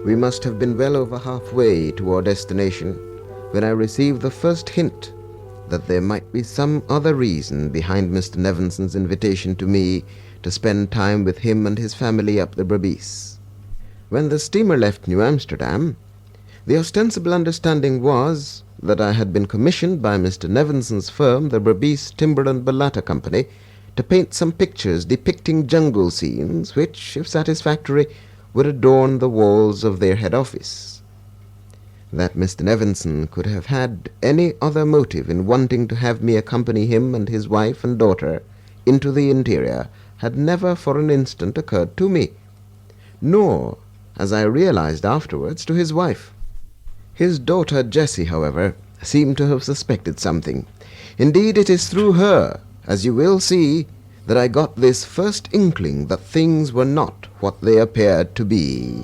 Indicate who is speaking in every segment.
Speaker 1: We must have been well over halfway to our destination when I received the first hint that there might be some other reason behind Mr. Nevenson's invitation to me to spend time with him and his family up the Berbice. When the steamer left New Amsterdam, the ostensible understanding was that I had been commissioned by Mr. Nevenson's firm, the Berbice Timber and Balata Company, to paint some pictures depicting jungle scenes which, if satisfactory, would adorn the walls of their head office. That Mr. Nevenson could have had any other motive in wanting to have me accompany him and his wife and daughter into the interior had never for an instant occurred to me, nor, as I realized afterwards, to his wife. His daughter Jessie, however, seemed to have suspected something. Indeed, it is through her, as you will see, that I got this first inkling that things were not what they appeared to be.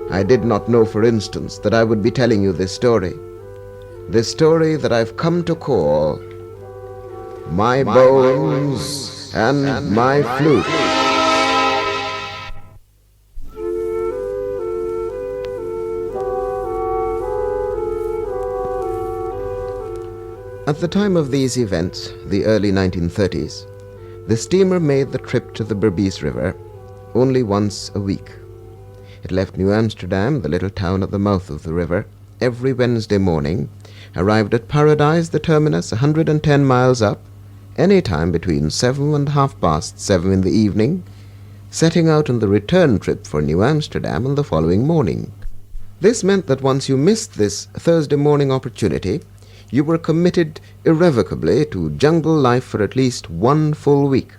Speaker 1: I did not know, for instance, that I would be telling you this story that I've come to call My Bones and My Flute. At the time of these events, the early 1930s, the steamer made the trip to the Berbice River only once a week. It left New Amsterdam, the little town at the mouth of the river, every Wednesday morning, arrived at Paradise, the terminus, 110 miles up, any time between 7 and 7:30 in the evening, setting out on the return trip for New Amsterdam on the following morning. This meant that once you missed this Thursday morning opportunity, you were committed irrevocably to jungle life for at least one full week.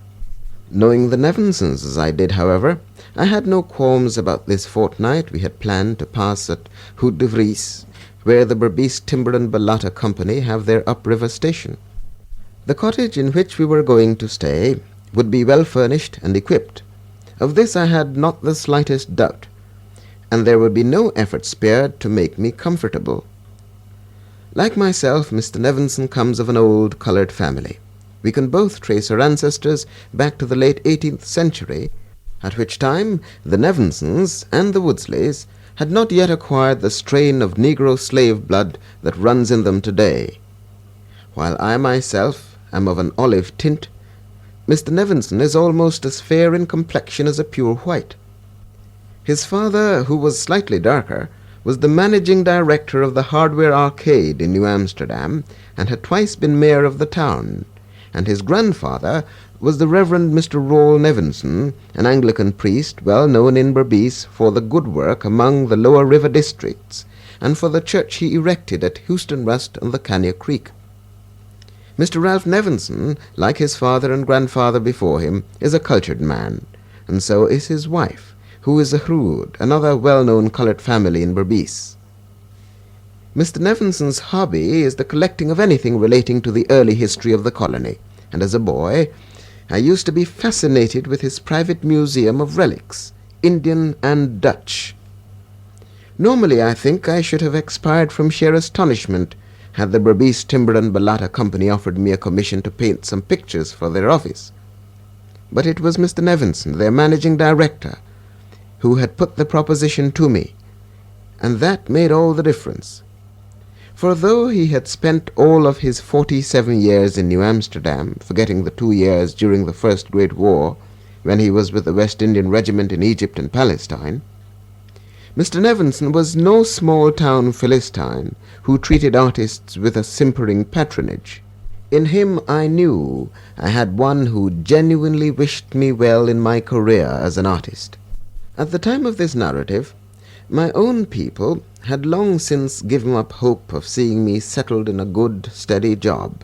Speaker 1: Knowing the Nevensons as I did, however, I had no qualms about this fortnight we had planned to pass at Hout de Vries, where the Berbice Timber and Balata Company have their upriver station. The cottage in which we were going to stay would be well furnished and equipped. Of this I had not the slightest doubt, and there would be no effort spared to make me comfortable. Like myself, Mr. Nevenson comes of an old coloured family. We can both trace our ancestors back to the late 18th century, at which time the Nevensons and the Woodsleys had not yet acquired the strain of Negro slave blood that runs in them today. While I myself am of an olive tint, Mr. Nevenson is almost as fair in complexion as a pure white. His father, who was slightly darker, was the managing director of the Hardware Arcade in New Amsterdam and had twice been mayor of the town, and his grandfather was the Reverend Mr. Rawle Nevenson, an Anglican priest well known in Berbice for the good work among the lower river districts and for the church he erected at Houston Rust on the Cania Creek. Mr. Ralph Nevenson, like his father and grandfather before him, is a cultured man, and so is his wife, who is a Hrood, another well-known coloured family in Berbice. Mr. Nevenson's hobby is the collecting of anything relating to the early history of the colony, and as a boy I used to be fascinated with his private museum of relics, Indian and Dutch. Normally I think I should have expired from sheer astonishment had the Berbice Timber and Balata Company offered me a commission to paint some pictures for their office. But it was Mr. Nevenson, their managing director, who had put the proposition to me, and that made all the difference. For though he had spent all of his 47 years in New Amsterdam, forgetting the 2 years during the First Great War, when he was with the West Indian Regiment in Egypt and Palestine, Mr. Nevenson was no small-town Philistine who treated artists with a simpering patronage. In him I knew I had one who genuinely wished me well in my career as an artist. At the time of this narrative, my own people had long since given up hope of seeing me settled in a good, steady job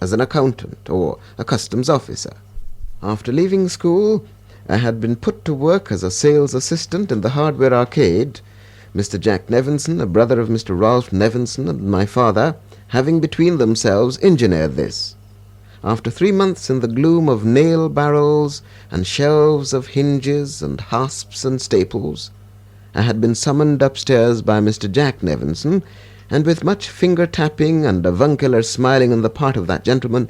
Speaker 1: as an accountant or a customs officer. After leaving school, I had been put to work as a sales assistant in the Hardware Arcade, Mr. Jack Nevenson, a brother of Mr. Ralph Nevenson, and my father, having between themselves engineered this. After 3 months in the gloom of nail barrels and shelves of hinges and hasps and staples, I had been summoned upstairs by Mr. Jack Nevenson, and with much finger-tapping and avuncular smiling on the part of that gentleman,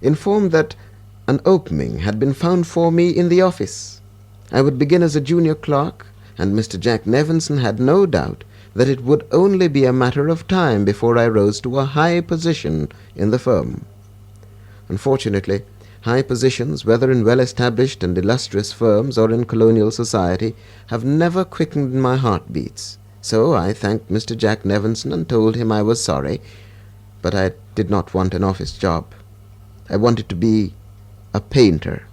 Speaker 1: informed that an opening had been found for me in the office. I would begin as a junior clerk, and Mr. Jack Nevinson had no doubt that it would only be a matter of time before I rose to a high position in the firm. Unfortunately, high positions, whether in well-established and illustrious firms or in colonial society, have never quickened my heartbeats. So I thanked Mr. Jack Nevinson and told him I was sorry, but I did not want an office job. I wanted to be a painter.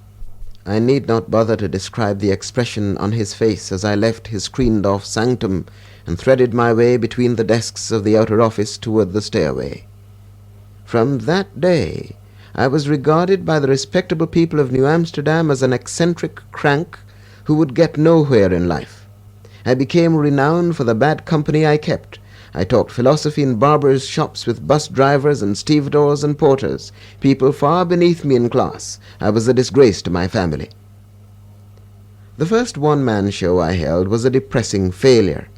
Speaker 1: I need not bother to describe the expression on his face as I left his screened-off sanctum and threaded my way between the desks of the outer office toward the stairway. From that day, I was regarded by the respectable people of New Amsterdam as an eccentric crank who would get nowhere in life. I became renowned for the bad company I kept. I talked philosophy in barbers' shops with bus drivers and stevedores and porters, people far beneath me in class. I was a disgrace to my family. The first one-man show I held was a depressing failure.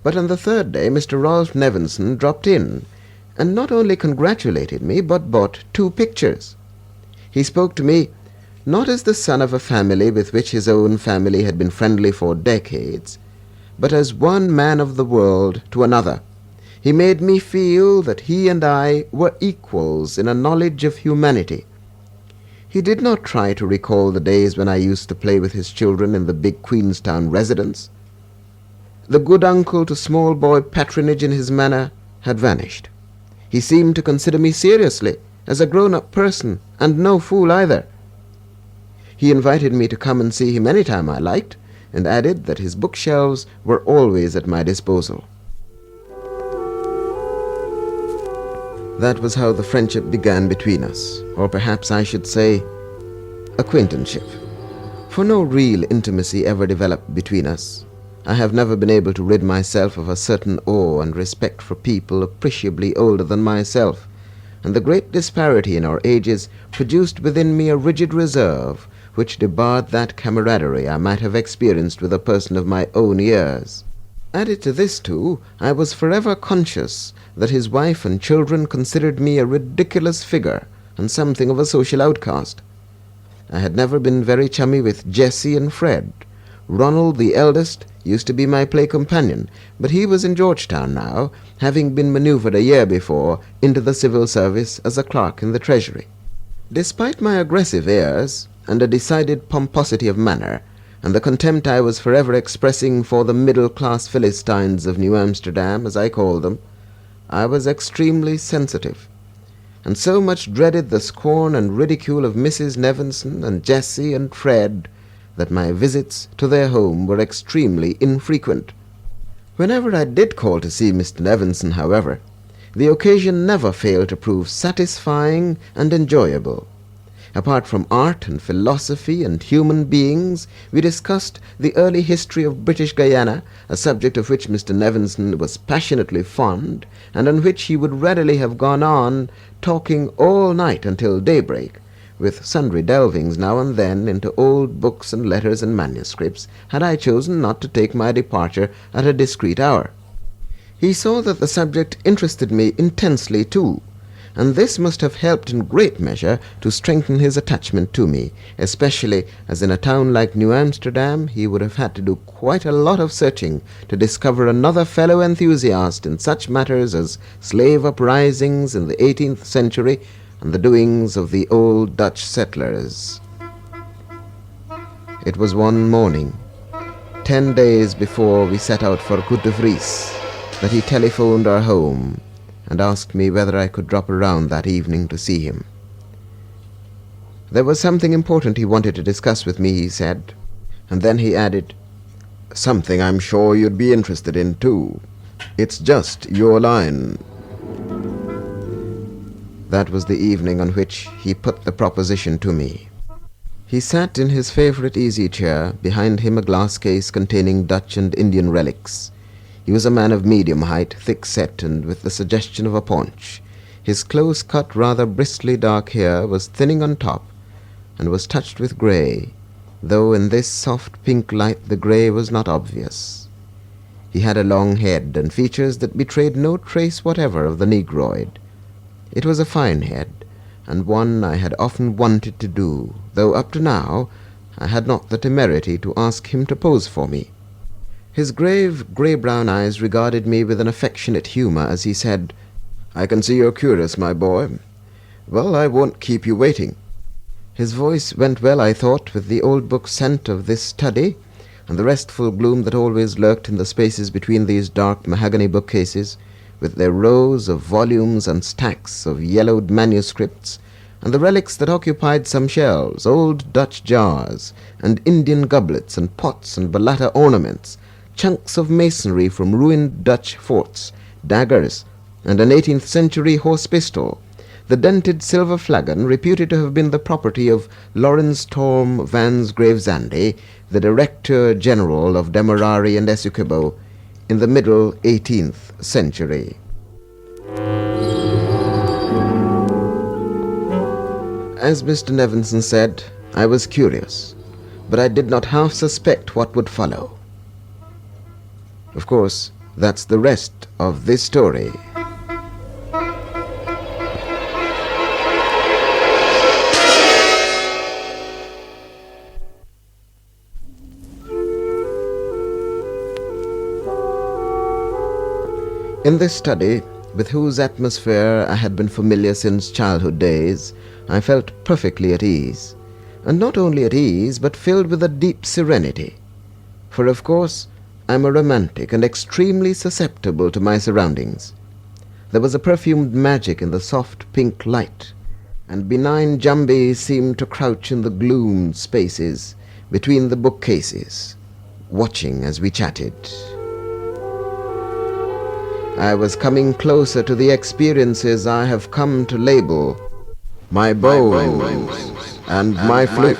Speaker 1: But on the third day, Mr. Rolfe Nevinson dropped in, and not only congratulated me, but bought 2 pictures. He spoke to me not as the son of a family with which his own family had been friendly for decades, but as one man of the world to another. He made me feel that he and I were equals in a knowledge of humanity. He did not try to recall the days when I used to play with his children in the big Queenstown residence. The good uncle to small boy patronage in his manner had vanished. He seemed to consider me seriously, as a grown-up person, and no fool either. He invited me to come and see him any time I liked, and added that his bookshelves were always at my disposal. That was how the friendship began between us, or perhaps I should say acquaintanceship, for no real intimacy ever developed between us. I have never been able to rid myself of a certain awe and respect for people appreciably older than myself, and the great disparity in our ages produced within me a rigid reserve which debarred that camaraderie I might have experienced with a person of my own years. Added to this, too, I was forever conscious that his wife and children considered me a ridiculous figure and something of a social outcast. I had never been very chummy with Jessie and Fred. Ronald, the eldest, used to be my play companion, but he was in Georgetown now, having been maneuvered a year before into the civil service as a clerk in the Treasury. Despite my aggressive airs and a decided pomposity of manner, and the contempt I was forever expressing for the middle-class Philistines of New Amsterdam, as I called them, I was extremely sensitive, and so much dreaded the scorn and ridicule of Mrs. Nevinson and Jessie and Fred that my visits to their home were extremely infrequent. Whenever I did call to see Mr. Nevinson, however, the occasion never failed to prove satisfying and enjoyable. Apart from art and philosophy and human beings, we discussed the early history of British Guiana, a subject of which Mr. Nevinson was passionately fond, and on which he would readily have gone on talking all night until daybreak, with sundry delvings now and then into old books and letters and manuscripts, had I chosen not to take my departure at a discreet hour. He saw that the subject interested me intensely too, and this must have helped in great measure to strengthen his attachment to me, especially as in a town like New Amsterdam he would have had to do quite a lot of searching to discover another fellow enthusiast in such matters as slave uprisings in the 18th century and the doings of the old Dutch settlers. It was one morning, 10 days before we set out for Côte de Vries, that he telephoned our home and asked me whether I could drop around that evening to see him. There was something important he wanted to discuss with me, he said, and then he added, "Something I'm sure you'd be interested in too. It's just your line." That was the evening on which he put the proposition to me. He sat in his favorite easy-chair, behind him a glass case containing Dutch and Indian relics. He was a man of medium height, thick-set, and with the suggestion of a paunch. His close-cut, rather bristly dark hair was thinning on top, and was touched with grey, though in this soft pink light the grey was not obvious. He had a long head, and features that betrayed no trace whatever of the negroid. It was a fine head, and one I had often wanted to do, though up to now I had not the temerity to ask him to pose for me. His grave, grey-brown eyes regarded me with an affectionate humour as he said, "I can see you're curious, my boy. Well, I won't keep you waiting." His voice went well, I thought, with the old book scent of this study, and the restful gloom that always lurked in the spaces between these dark mahogany bookcases, with their rows of volumes and stacks of yellowed manuscripts, and the relics that occupied some shelves, old Dutch jars, and Indian goblets and pots and Balata ornaments, chunks of masonry from ruined Dutch forts, daggers, and an 18th century horse pistol, the dented silver flagon reputed to have been the property of Lawrence Torm Vans Gravesande, the Director General of Demerara and Essequibo, in the middle 18th century. As Mr. Nevinson said, I was curious, but I did not half suspect what would follow. Of course, that's the rest of this story. In this study, with whose atmosphere I had been familiar since childhood days, I felt perfectly at ease, and not only at ease, but filled with a deep serenity. For of course, I'm a romantic and extremely susceptible to my surroundings. There was a perfumed magic in the soft pink light, and benign jumbies seemed to crouch in the gloomed spaces between the bookcases, watching as we chatted. I was coming closer to the experiences I have come to label my bones and my flute.